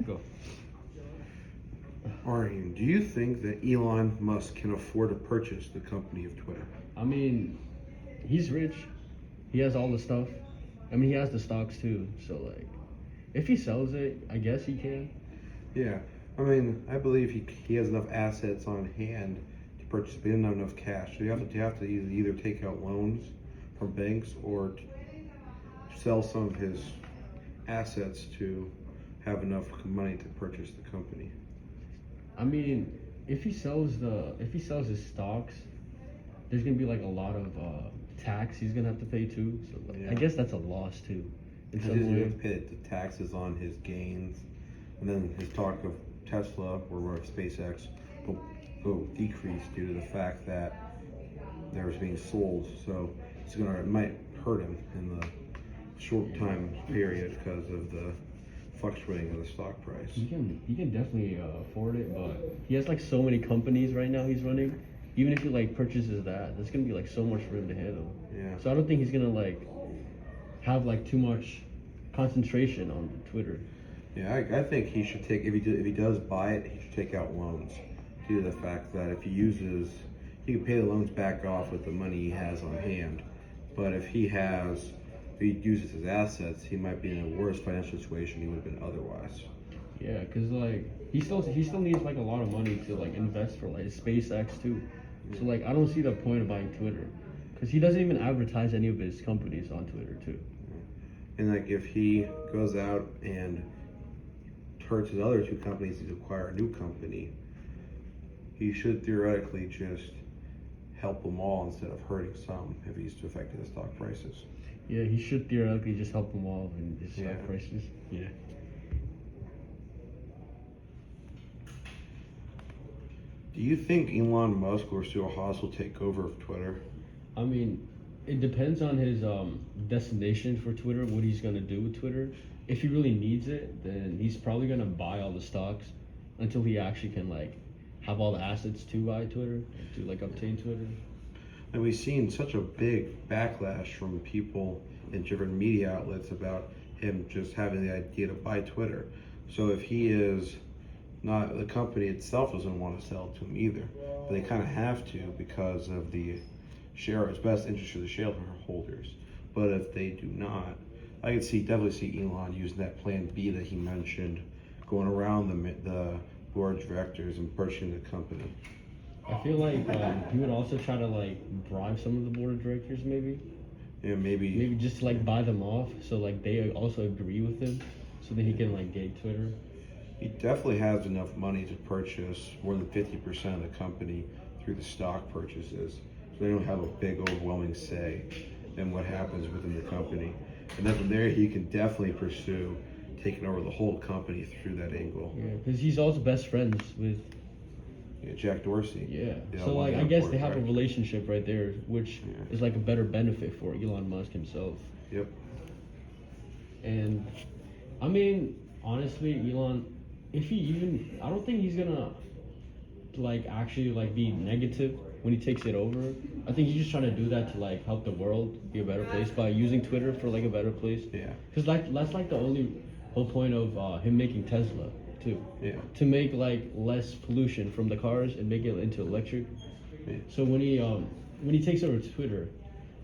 Go. Arian, do you think that Elon Musk can afford to purchase the company of Twitter? I mean, he's rich. He has all the stuff. I mean, he has the stocks too. So like, if he sells it, I guess he can. Yeah, I mean, I believe he has enough assets on hand to purchase, but he doesn't have enough cash. So you have to either take out loans from banks or sell some of his assets to have enough money to purchase the company. I mean, if he sells his stocks, there's gonna be like a lot of tax he's gonna have to pay too. So like, Yeah. I guess that's a loss too. In He's some going way. to pay the taxes on his gains, and then his talk of Tesla or SpaceX will decrease due to the fact that they're being sold. So it might hurt him in the short time period because of the fluctuating of the stock price. He can definitely afford it, but he has like so many companies right now he's running. Even if he like purchases that, there's gonna be like so much for him to handle. Yeah. So I don't think he's gonna like have like too much concentration on Twitter. Yeah, I think he should take if he does buy it, he should take out loans due to the fact that if he can pay the loans back off with the money he has on hand. But if he uses his assets, he might be in a worse financial situation he would have been otherwise. Yeah, cause like he still needs like a lot of money to like invest for like SpaceX too. So like I don't see the point of buying Twitter, cause he doesn't even advertise any of his companies on Twitter too. And like if he goes out and turns his other two companies to acquire a new company, he should theoretically just help them all instead of hurting some if he's affecting the stock prices. Yeah, he should theoretically just help them all in his Yeah. stock prices. Yeah. Do you think Elon Musk will pursue a hostile takeover of Twitter? I mean, it depends on his destination for Twitter, what he's gonna do with Twitter. If he really needs it, then he's probably gonna buy all the stocks until he actually can like have all the assets to buy Twitter, to like obtain Twitter. And we've seen such a big backlash from people in different media outlets about him just having the idea to buy Twitter. So if he is not, the company itself doesn't want to sell to him either, but they kind of have to because of the it's best interest of the shareholders. But if they do not, I could definitely see Elon using that plan B that he mentioned, going around the board of directors and purchasing the company. I feel like he would also try to like bribe some of the board of directors, maybe. Yeah, maybe Just to, like buy them off, so like they also agree with him, so that he can like get Twitter. he definitely has enough money to purchase more than 50% of the company through the stock purchases. So they don't have a big overwhelming say in what happens within the company. And then from there, he can definitely pursue taking over the whole company through that angle. Yeah, because he's also best friends with. Yeah, Jack Dorsey. Yeah. So like I guess they have a relationship right there, which is like a better benefit for Elon Musk himself. Yep. And I mean, honestly, Elon, I don't think he's gonna like actually like be negative when he takes it over. I think he's just trying to do that to like help the world be a better place by using Twitter for like a better place. Yeah. Because like that's like the only whole point of him making Tesla too. Yeah. To make like less pollution from the cars and make it into electric. Yeah. So when he takes over Twitter,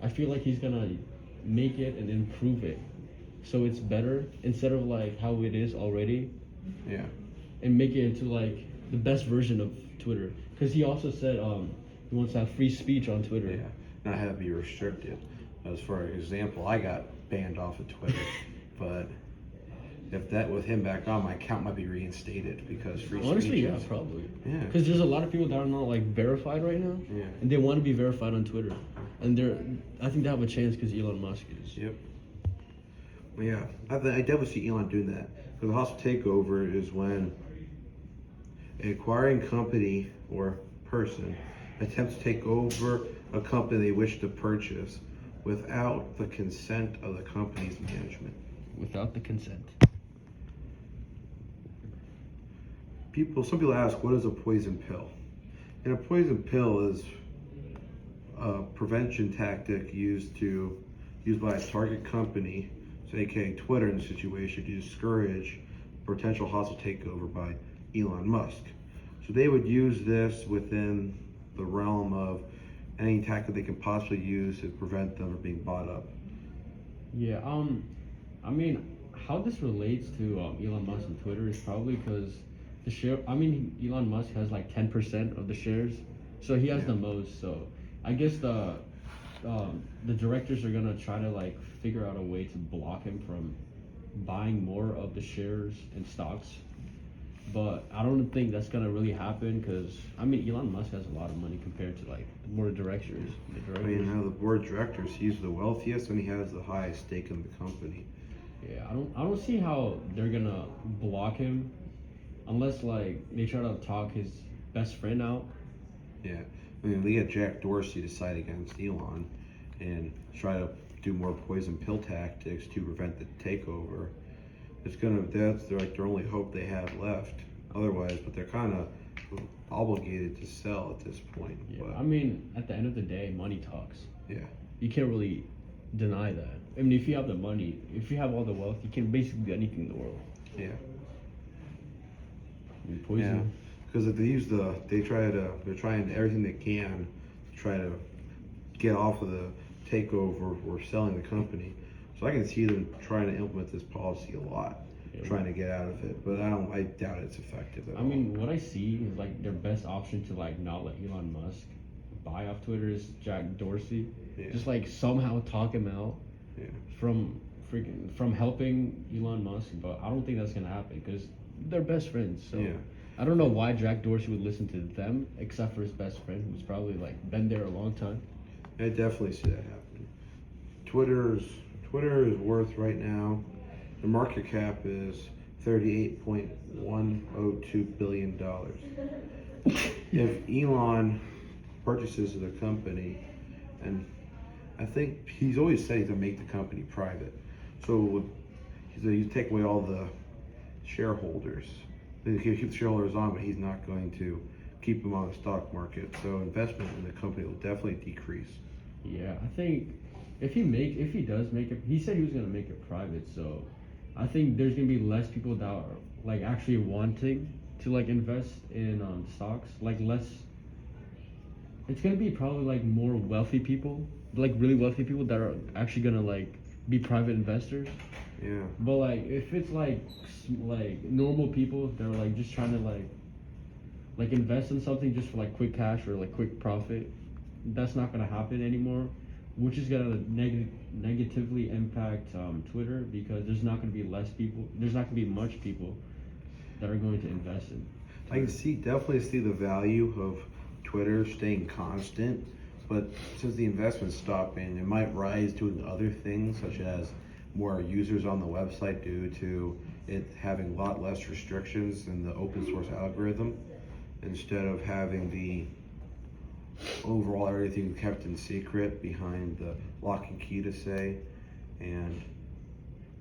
I feel like he's gonna make it and improve it so it's better instead of like how it is already. Yeah. And make it into like the best version of Twitter. Because he also said he wants to have free speech on Twitter. Yeah. Not have to be restricted. As for example, I got banned off of Twitter, but if that with him back on, my account might be reinstated because free speech. Honestly, yeah, probably. Yeah. Because there's a lot of people that are not like verified right now. Yeah. And they want to be verified on Twitter, and I think they have a chance because Elon Musk is. Yep. Yeah, I definitely see Elon doing that. Because the hostile takeover is when an acquiring company or person attempts to take over a company they wish to purchase without the consent of the company's management. Without the consent. Some people ask, what is a poison pill? And a poison pill is a prevention tactic used by a target company, so aka Twitter in the situation, to discourage potential hostile takeover by Elon Musk. So they would use this within the realm of any tactic they can possibly use to prevent them from being bought up. Yeah. I mean, how this relates to Elon Musk and Twitter is probably because the share. I mean, Elon Musk has like 10% of the shares, so he has Yeah. the most. So I guess the directors are gonna try to like figure out a way to block him from buying more of the shares and stocks. But I don't think that's gonna really happen because I mean Elon Musk has a lot of money compared to like the board of directors. The I directors. mean, now the board of directors, he's the wealthiest and he has the highest stake in the company. Yeah, I don't see how they're gonna block him unless like they try to talk his best friend out. Yeah, I mean, we had Jack Dorsey to side against Elon and try to do more poison pill tactics to prevent the takeover. That's their only hope they have left. Otherwise, but they're kind of obligated to sell at this point. Yeah, But I mean at the end of the day, money talks. yeah, You can't really deny that. I mean, if you have the money, if you have all the wealth, you can basically do anything in the world. yeah, I mean, poison. because if they're trying everything they can to try to get off of the takeover or selling the company. So I can see them trying to implement this policy a lot, Yeah. trying to get out of it. But I doubt it's effective at I all. mean, what I see is like their best option to like not let Elon Musk buy off Twitter is Jack Dorsey. Yeah. Just like somehow talk him out Yeah. from helping Elon Musk, but I don't think that's gonna happen because they're best friends. So Yeah. I don't know why Jack Dorsey would listen to them except for his best friend, who's probably like been there a long time. I definitely see that happening. Twitter is worth right now. The market cap is $38.102 billion. If Elon purchases the company, and I think he's always said he's gonna make the company private, so you take away all the shareholders. He can keep the shareholders on, but he's not going to keep them on the stock market. So investment in the company will definitely decrease. Yeah, I think if he does make it, he said he was gonna make it private. So I think there's gonna be less people that are like actually wanting to like invest in stocks. Like less. It's gonna be probably like more wealthy people, like really wealthy people that are actually gonna like be private investors. Yeah. But like if it's like normal people that are like just trying to like invest in something just for like quick cash or like quick profit, that's not gonna happen anymore, which is gonna negatively impact Twitter because there's not gonna be less people. There's not gonna be much people that are going to invest in. I can definitely see the value of Twitter staying constant, but since the investment's stopping, it might rise doing other things such as more users on the website due to it having a lot less restrictions in the open source algorithm instead of having the overall everything kept in secret behind the lock and key to say. And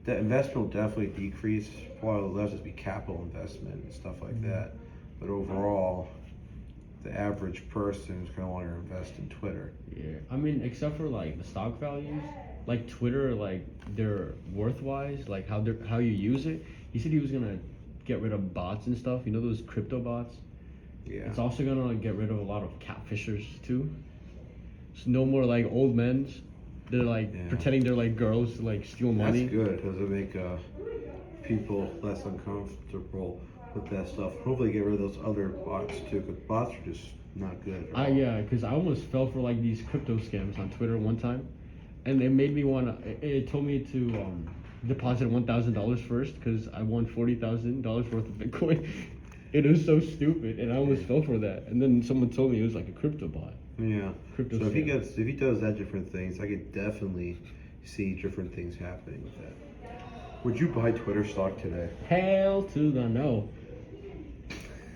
that investment will definitely decrease. Probably less just be capital investment and stuff like that. But overall, the average person is going to want to invest in Twitter. Yeah, I mean, except for like the stock values, like Twitter, like they're worth-wise, like how you use it. He said he was gonna get rid of bots and stuff. You know those crypto bots. Yeah. It's also gonna like, get rid of a lot of catfishers too. So no more like old men. They're like pretending they're like girls to like steal money. That's good because it make people less uncomfortable with that stuff. Hopefully get rid of those other bots too, because bots are just not good at all. Yeah, because I almost fell for like these crypto scams on Twitter one time, and it made me wanna. It told me to deposit $1,000 first because I won $40,000 worth of Bitcoin. It was so stupid, and I almost fell for that. And then someone told me it was like a crypto bot. Yeah. Crypto So scam. if he does that different things, I could definitely see different things happening with that. Would you buy Twitter stock today? Hell to the no.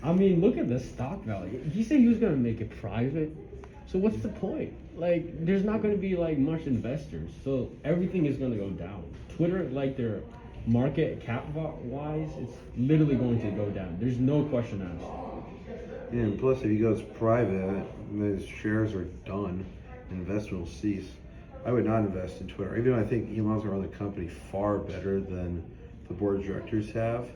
I mean, look at the stock value. He said he was gonna make it private. So what's the point? Like, there's not gonna be like much investors. So everything is gonna go down. Twitter, like their market cap wise, it's literally going to go down. There's no question asked. Yeah, and plus if he goes private, his shares are done. Investment will cease. I would not invest in Twitter, even though I think Elon's gonna run the company far better than the board of directors have.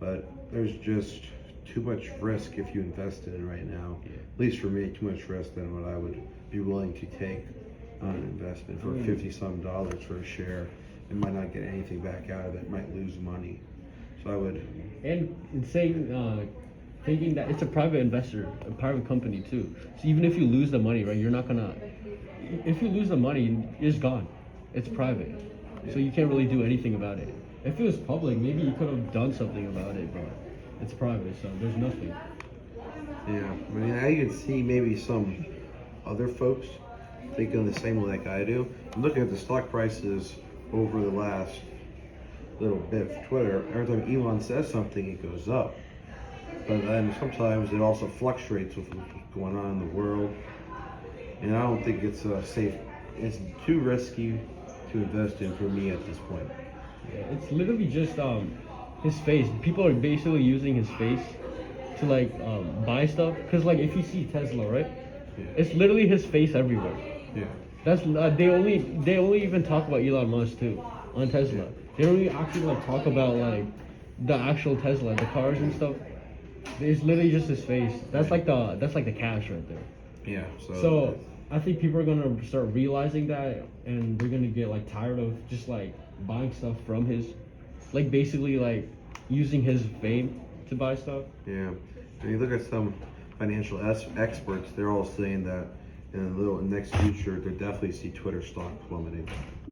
but there's just too much risk if you invest in it right now. Yeah. At least for me, too much risk than what I would be willing to take on an investment for $50-some for a share. And might not get anything back out of it. Might lose money. So I would. And saying, thinking that it's a private investor, a private company too. So even if you lose the money, right, you're not gonna. If you lose the money, it's gone. It's private, so you can't really do anything about it. If it was public, maybe you could have done something about it, but it's private, so there's nothing. Yeah, I mean, I can see maybe some other folks thinking the same way like I do. I'm looking at the stock prices over the last little bit of Twitter. Every time Elon says something, it goes up. But then sometimes it also fluctuates with what's going on in the world. And I don't think it's safe. It's too risky to invest in for me at this point. Yeah, it's literally just his face. People are basically using his face to like buy stuff. Cause like if you see Tesla, right? Yeah. It's literally his face everywhere. Yeah. That's they only even talk about Elon Musk too on Tesla. They don't even actually like talk about like the actual Tesla, the cars and stuff. It's literally just his face. That's like the cash right there. Yeah. So I think people are gonna start realizing that, and they're gonna get like tired of just like buying stuff from his, like basically like using his fame to buy stuff. Yeah. And you look at some financial experts, they're all saying that in the next future, they definitely see Twitter stock plummeting.